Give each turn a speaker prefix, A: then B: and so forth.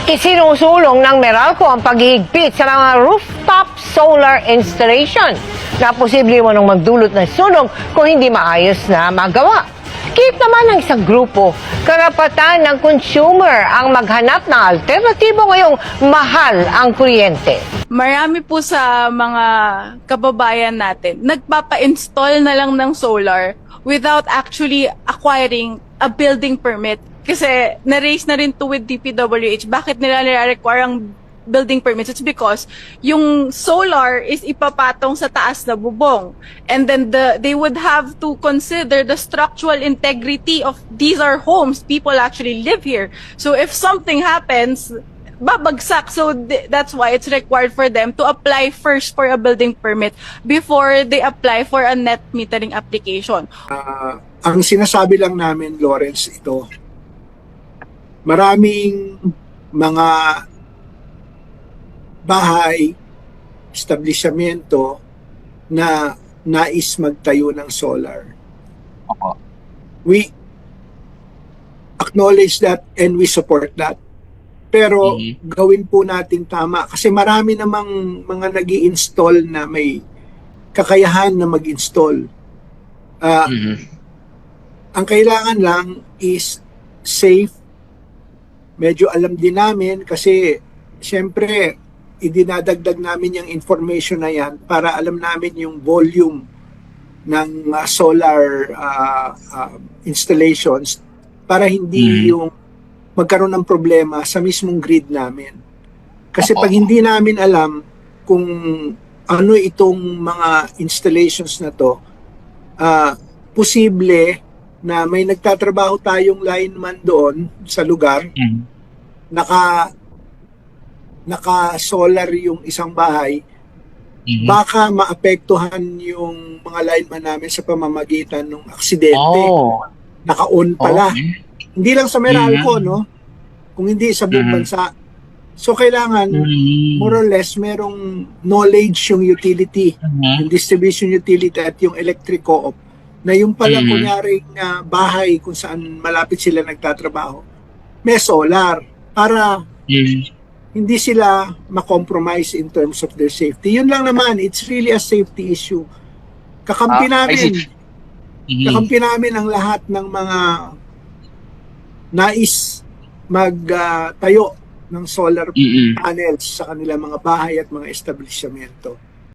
A: Isinusulong ng Meralco ang paghihigpit sa mga rooftop solar installation na posible mo nang magdulot ng sunog kung hindi maayos na magawa. Kahit naman ng isang grupo, karapatan ng consumer ang maghanap ng alternatibo ngayong mahal ang kuryente.
B: Marami po sa mga kababayan natin, nagpapa-install na lang ng solar without actually acquiring a building permit. Kasi na-raise na rin to with DPWH. Bakit nila nire-require ang building permits? It's because yung solar is ipapatong sa taas na bubong. And then they would have to consider the structural integrity of these are homes. People actually live here. So if something happens, babagsak. So that's why it's required for them to apply first for a building permit before they apply for a net metering application.
C: Ang sinasabi lang namin, Lawrence, ito, maraming mga bahay, establishmento na nais magtayo ng solar. We acknowledge that and we support that. Pero gawin po natin tama kasi marami namang mga nag-i-install na may kakayahan na mag-install. Ang kailangan lang is safe. Medyo alam din namin kasi siyempre idinadagdag namin yung information na yan para alam namin yung volume ng solar installations para hindi yung magkaroon ng problema sa mismong grid namin. Kasi pag hindi namin alam kung ano itong mga installations na to, posible na may nagtatrabaho tayong lineman doon sa lugar, naka-solar yung isang bahay, baka maapektuhan yung mga lineman namin sa pamamagitan ng aksidente. Naka-on pala. Hindi lang sa Meralco, no? Kung hindi sa buong bansa. So, kailangan, more or less, merong knowledge yung utility, yung distribution utility at yung electric co-op, na yung pala kunyaring bahay kung saan malapit sila nagtatrabaho, may solar para hindi sila ma-compromise in terms of their safety. Yun lang naman, it's really a safety issue. Kakampi namin ang lahat ng mga nais magtayo ng solar panels sa kanilang mga bahay at mga establishmento.